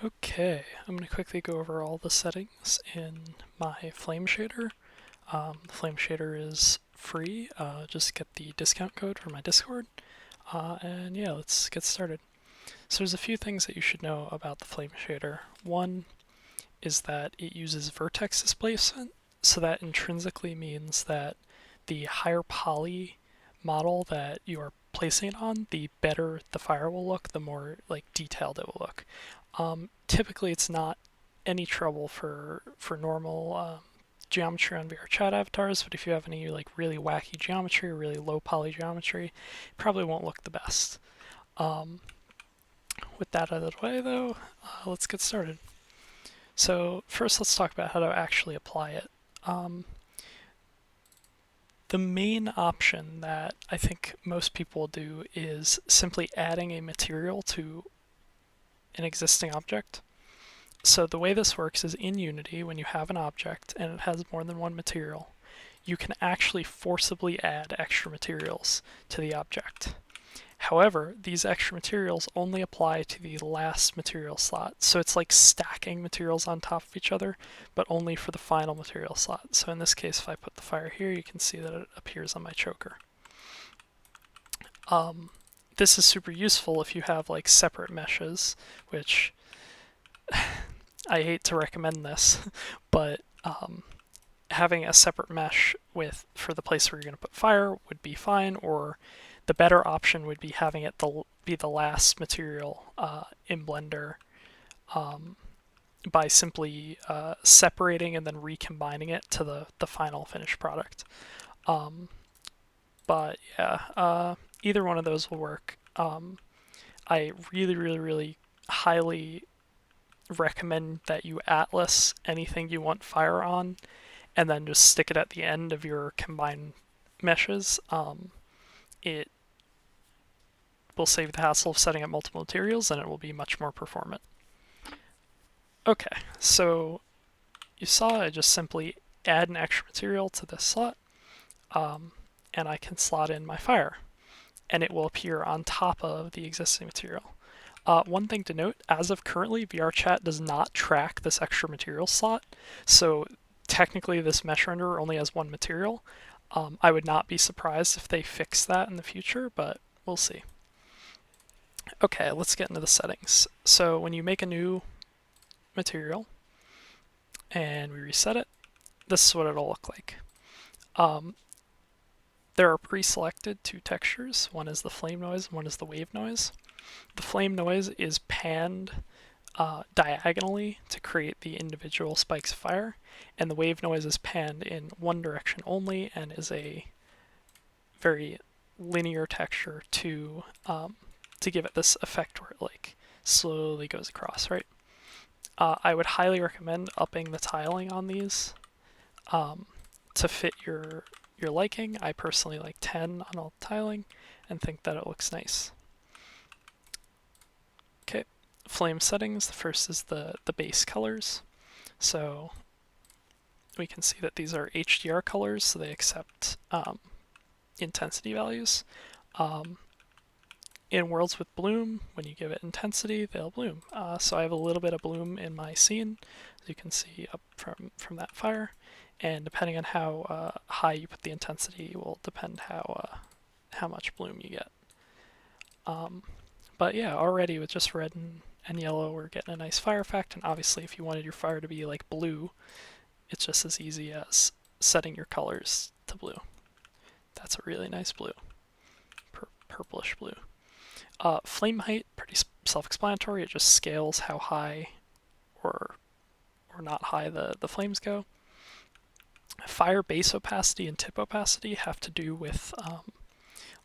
Okay, I'm going to quickly go over all the settings in my flame shader. The flame shader is free, just get the discount code from my Discord, and yeah, let's get started. So there's a few things that you should know about the flame shader. One is that it uses vertex displacement, so that intrinsically means that the higher poly model that you are placing it on, the better the fire will look, the more detailed it will look. Typically, it's not any trouble for normal geometry on VR chat avatars, but if you have any really wacky geometry or really low poly geometry, it probably won't look the best. With that out of the way, though, let's get started. So first, let's talk about how to actually apply it. The main option that I think most people do is simply adding a material to an existing object. So the way this works is in Unity, when you have an object and it has more than one material, you can actually forcibly add extra materials to the object. However, these extra materials only apply to the last material slot. So it's like stacking materials on top of each other, but only for the final material slot. So in this case, if I put the fire here, you can see that it appears on my choker. This is super useful if you have separate meshes, which I hate to recommend this, but having a separate mesh for the place where you're going to put fire would be fine, or the better option would be having it be the last material in Blender by simply separating and then recombining it to the final finished product. But yeah, either one of those will work. I really highly recommend that you atlas anything you want fire on and then just stick it at the end of your combined meshes. It will save the hassle of setting up multiple materials and it will be much more performant. Okay, so you saw I just simply add an extra material to this slot, and I can slot in my fire, and it will appear on top of the existing material. One thing to note, as of currently, VRChat does not track this extra material slot, so technically this mesh renderer only has one material. I would not be surprised if they fix that in the future, but we'll see. Okay, let's get into the settings. So when you make a new material and we reset it, this is what it'll look like. There are pre-selected two textures. One is the flame noise and one is the wave noise. The flame noise is panned diagonally to create the individual spikes of fire, and the wave noise is panned in one direction only and is a very linear texture to give it this effect where it slowly goes across, right? I would highly recommend upping the tiling on these to fit your liking. I personally like 10 on all the tiling and think that it looks nice. Okay, flame settings. The first is the base colors. So we can see that these are HDR colors, so they accept intensity values. In worlds with bloom, when you give it intensity, they'll bloom. So I have a little bit of bloom in my scene, as you can see up from that fire. And depending on how high you put the intensity will depend how much bloom you get. But yeah, already with just red and yellow, we're getting a nice fire effect. And obviously, if you wanted your fire to be blue, it's just as easy as setting your colors to blue. That's a really nice blue, purplish blue. Flame height, pretty self-explanatory. It just scales how high or not high the flames go. Fire base opacity and tip opacity have to do with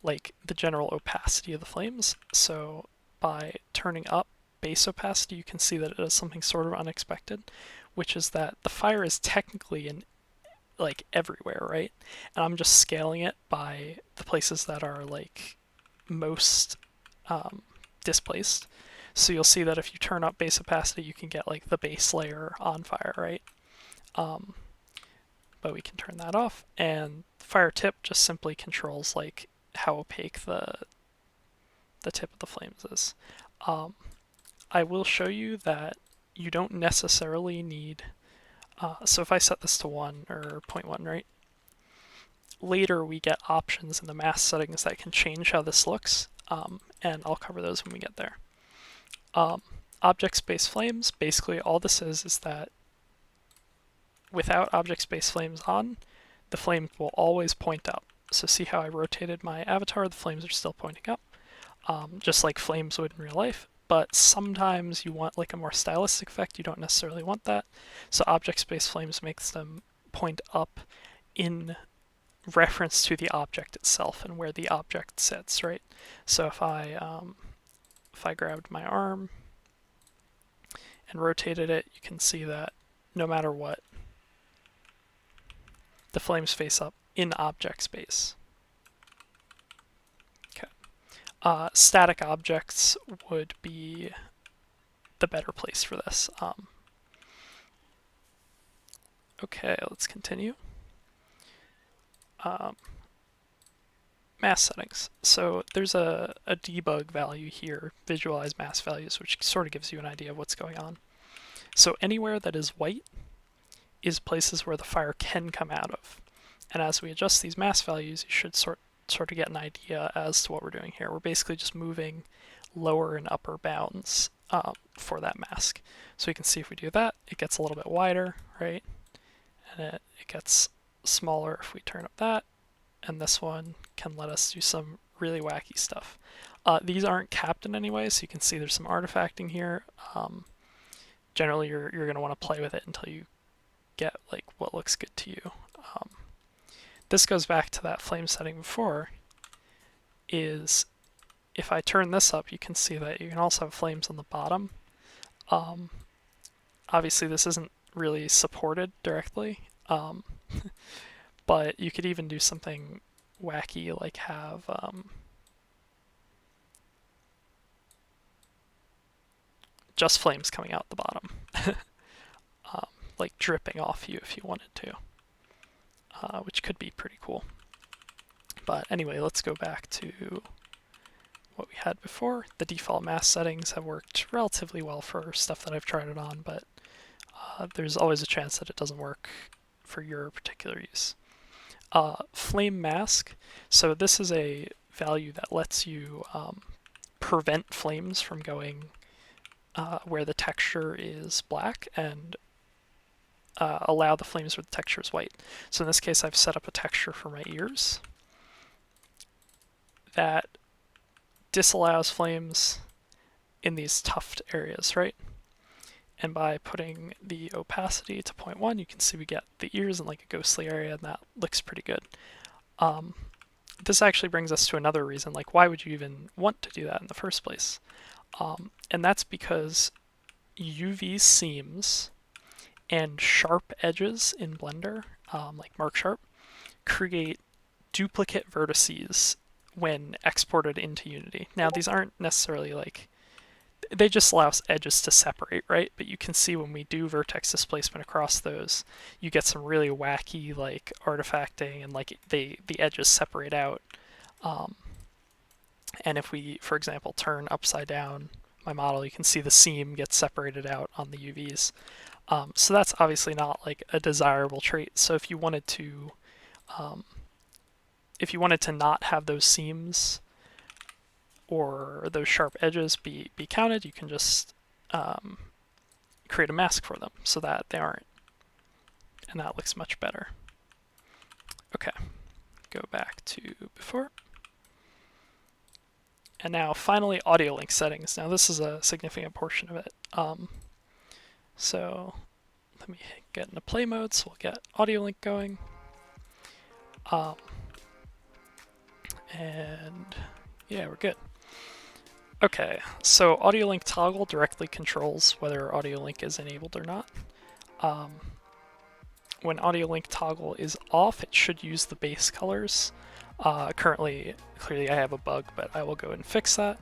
the general opacity of the flames. So by turning up base opacity, you can see that it does something sort of unexpected, which is that the fire is technically in everywhere, right? And I'm just scaling it by the places that are most displaced. So you'll see that if you turn up base opacity, you can get the base layer on fire, right? But we can turn that off, and fire tip just simply controls how opaque the tip of the flames is. I will show you that you don't necessarily need, so if I set this to 1 or 0.1, right? Later we get options in the mask settings that can change how this looks, and I'll cover those when we get there. Object space flames, basically all this is that without object space flames on, the flames will always point up. So see how I rotated my avatar, the flames are still pointing up, just like flames would in real life. But sometimes you want like a more stylistic effect, you don't necessarily want that. So object space flames makes them point up in reference to the object itself and where the object sits, right? So if I grabbed my arm and rotated it, you can see that no matter what, the flames face up in object space. Okay. Static objects would be the better place for this. Okay, let's continue. Mask settings. So there's a debug value here, visualize mask values, which sort of gives you an idea of what's going on. So anywhere that is white is places where the fire can come out of. And as we adjust these mask values, you should sort of get an idea as to what we're doing here. We're basically just moving lower and upper bounds for that mask. So you can see if we do that, it gets a little bit wider, right? And it gets smaller if we turn up that. And this one can let us do some really wacky stuff. These aren't capped in any way, so you can see there's some artifacting here. Generally, you're going to want to play with it until you get like what looks good to you. This goes back to that flame setting before, is if I turn this up, you can see that you can also have flames on the bottom. Obviously, this isn't really supported directly, but you could even do something wacky like have just flames coming out the bottom, like dripping off you if you wanted to, which could be pretty cool. But anyway, let's go back to what we had before. The default mask settings have worked relatively well for stuff that I've tried it on, but there's always a chance that it doesn't work for your particular use. Flame mask. So this is a value that lets you prevent flames from going where the texture is black and allow the flames where the texture is white. So in this case, I've set up a texture for my ears that disallows flames in these tufted areas, right? And by putting the opacity to 0.1, you can see we get the ears in like a ghostly area, and that looks pretty good. This actually brings us to another reason, like why would you even want to do that in the first place? And that's because UV seams and sharp edges in Blender, like Mark Sharp, create duplicate vertices when exported into Unity. Now, these aren't necessarily like, they just allow edges to separate, right? But you can see when we do vertex displacement across those, you get some really wacky like artifacting, and like the edges separate out. And if we, for example, turn upside down my model, you can see the seam gets separated out on the UVs. So that's obviously not like a desirable trait. So if you wanted to not have those seams or those sharp edges be counted, you can just create a mask for them so that they aren't. And that looks much better. Okay, go back to before. And now finally audio link settings. Now this is a significant portion of it. So let me get into play mode, so we'll get audio link going. And yeah, we're good. Okay, so audio link toggle directly controls whether audio link is enabled or not. When audio link toggle is off, it should use the base colors. Currently, clearly I have a bug, but I will go and fix that.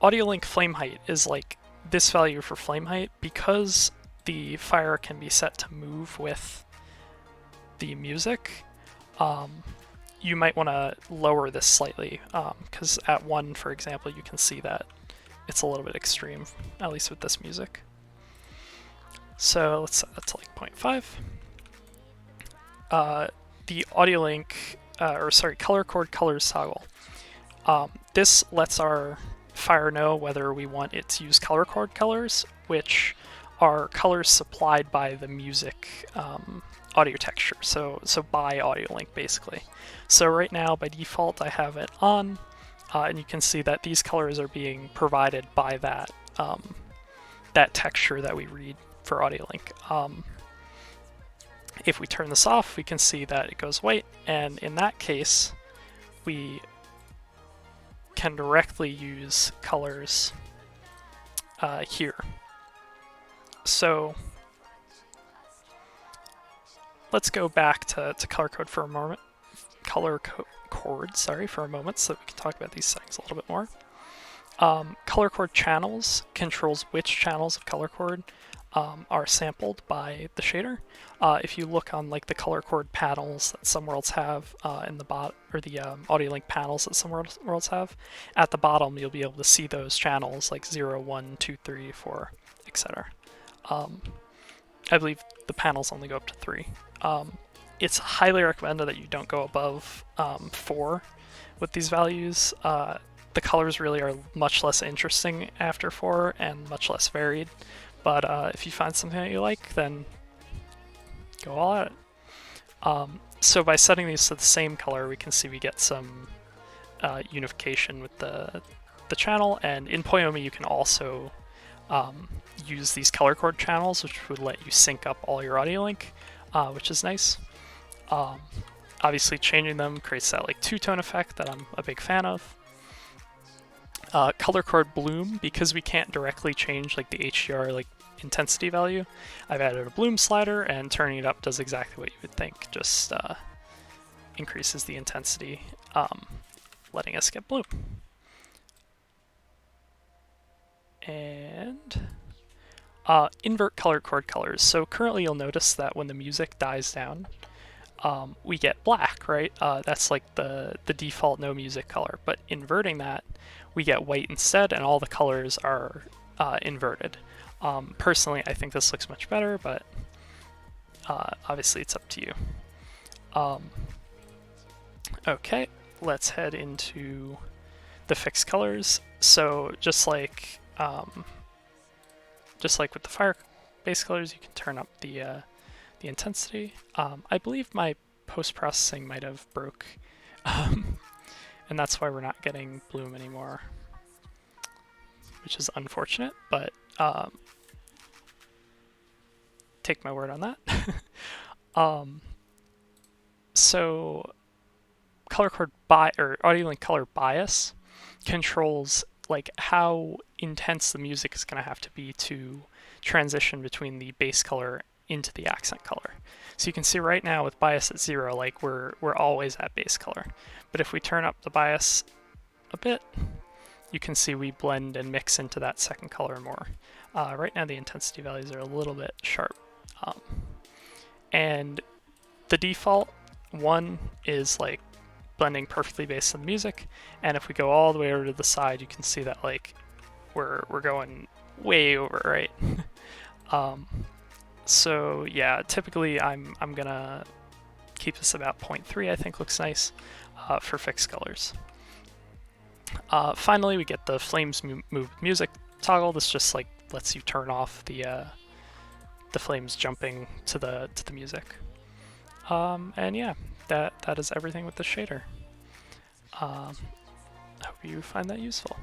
Audio link flame height is like this value for flame height. Because the fire can be set to move with the music, you might want to lower this slightly, because at 1, for example, you can see that it's a little bit extreme, at least with this music. So let's set that to like 0.5. The audio link, color chord colors toggle. This lets our Fire know whether we want it to use color chord colors, which are colors supplied by the music audio texture, so by audio link basically. So right now by default I have it on, and you can see that these colors are being provided by that that texture that we read for audio link. If we turn this off, we can see that it goes white, and in that case we can directly use colors here. So let's go back to color code for a moment. Chord, for a moment, so that we can talk about these settings a little bit more. Color chord channels controls which channels of color chord are sampled by the shader. If you look on like the color chord panels that some worlds have in the or the audio link panels that some worlds have, at the bottom you'll be able to see those channels like 0, 1, 2, 3, 4, etc. I believe the panels only go up to 3. It's highly recommended that you don't go above 4 with these values. The colors really are much less interesting after 4 and much less varied, but if you find something that you like, then go all at it. So by setting these to the same color, we can see we get some unification with the channel, and in Poyomi you can also use these color chord channels, which would let you sync up all your audio link, which is nice. Obviously changing them creates that like two-tone effect that I'm a big fan of. Color chord bloom, because we can't directly change like the HDR like intensity value, I've added a bloom slider, and turning it up does exactly what you would think, just increases the intensity, letting us get bloom. And invert color chord colors. So currently you'll notice that when the music dies down, we get black, right? That's like the default no music color, but inverting that, we get white instead, and all the colors are inverted. Personally, I think this looks much better, but obviously it's up to you. Okay, let's head into the fixed colors. So just like with the fire base colors, you can turn up the intensity. I believe my post-processing might have broke, and that's why we're not getting bloom anymore, which is unfortunate, but take my word on that. So color chord or audio link color bias controls like how intense the music is going to have to be to transition between the base color into the accent color. So you can see right now with bias at 0, like we're always at base color. But if we turn up the bias a bit, you can see we blend and mix into that second color more. Right now the intensity values are a little bit sharp. And the default one is like blending perfectly based on the music, and if we go all the way over to the side, you can see that like we're going way over, right? So yeah, typically I'm gonna keep this about 0.3. I think looks nice for fixed colors. Finally, we get the flames move music toggle. This just like lets you turn off the flames jumping to the music. And yeah, that is everything with the shader. I hope you find that useful.